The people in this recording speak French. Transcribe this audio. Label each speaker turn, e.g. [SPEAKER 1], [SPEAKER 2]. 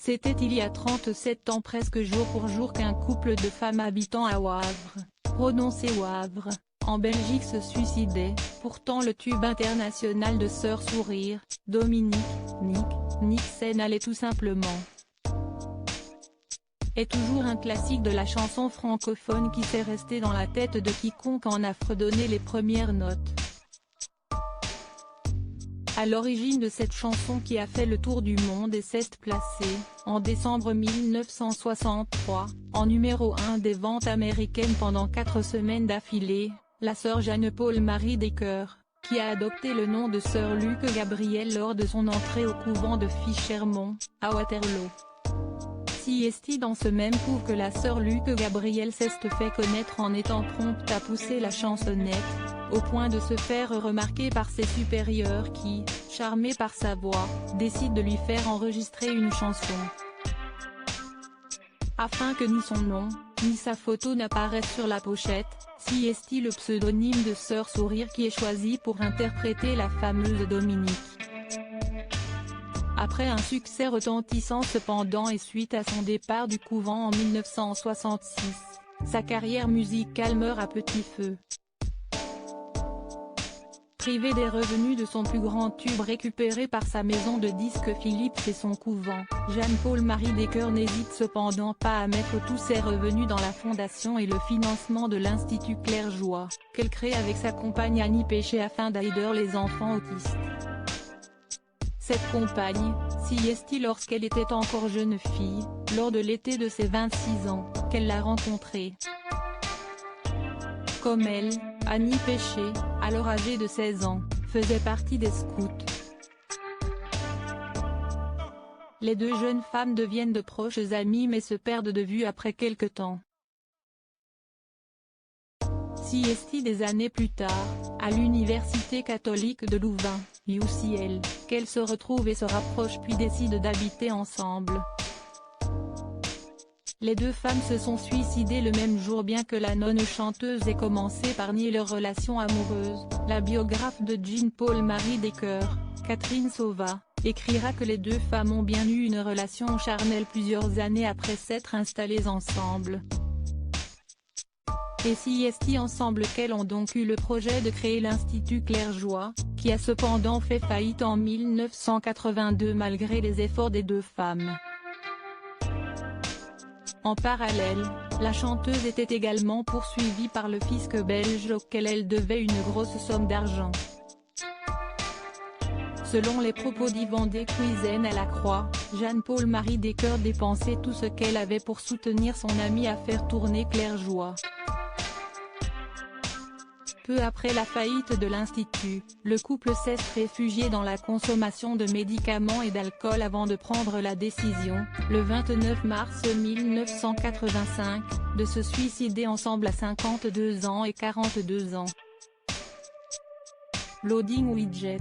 [SPEAKER 1] C'était il y a 37 ans presque jour pour jour qu'un couple de femmes habitant à Wavre, prononcé Wavre, en Belgique se suicidait. Pourtant le tube international de Sœurs Sourire, Dominique, Nick s'en allait tout simplement. Est toujours un classique de la chanson francophone qui s'est resté dans la tête de quiconque en a fredonné les premières notes. À l'origine de cette chanson qui a fait le tour du monde et s'est placée, en décembre 1963, en numéro 1 des ventes américaines pendant 4 semaines d'affilée, la sœur Jeanne-Paul Marie Descoeurs, qui a adopté le nom de sœur Luc Gabriel lors de son entrée au couvent de Fichermont, à Waterloo. Si est dans ce même couvent que la sœur Luc Gabriel s'est fait connaître en étant prompte à pousser la chansonnette, au point de se faire remarquer par ses supérieurs qui, charmés par sa voix, décident de lui faire enregistrer une chanson. Afin que ni son nom, ni sa photo n'apparaissent sur la pochette, si est le pseudonyme de Sœurs Sourire qui est choisi pour interpréter la fameuse Dominique. Après un succès retentissant cependant et suite à son départ du couvent en 1966, sa carrière musicale meurt à petit feu. Privé des revenus de son plus grand tube récupéré par sa maison de disques Philips et son couvent, Jeanne-Paul Marie Descoeurs n'hésite cependant pas à mettre tous ses revenus dans la fondation et le financement de l'Institut Claire Joie, qu'elle crée avec sa compagne Annie Péché afin d'aider les enfants autistes. Cette compagne, si est lorsqu'elle était encore jeune fille, lors de l'été de ses 26 ans, qu'elle l'a rencontrée. Comme elle, Annie Péché, alors âgée de 16 ans, faisait partie des scouts. Les deux jeunes femmes deviennent de proches amies mais se perdent de vue après quelque temps. Si est des années plus tard, à l'université catholique de Louvain, UCL, qu'elles se retrouvent et se rapprochent puis décident d'habiter ensemble. Les deux femmes se sont suicidées le même jour bien que la nonne chanteuse ait commencé par nier leur relation amoureuse. La biographe de Jeanne-Paul Marie Descoeurs, Catherine Sauvat, écrira que les deux femmes ont bien eu une relation charnelle plusieurs années après s'être installées ensemble. Et si est ensemble qu'elles ont donc eu le projet de créer l'Institut Claire Joie, qui a cependant fait faillite en 1982 malgré les efforts des deux femmes. En parallèle, la chanteuse était également poursuivie par le fisc belge auquel elle devait une grosse somme d'argent. Selon les propos d'Yvan Descuizen à la Croix, Jeanne-Paul Marie Descoeurs dépensait tout ce qu'elle avait pour soutenir son amie à faire tourner Claire Joie. Peu après la faillite de l'Institut, le couple s'est réfugié dans la consommation de médicaments et d'alcool avant de prendre la décision, le 29 mars 1985, de se suicider ensemble à 52 ans et 42 ans. Loading Widget.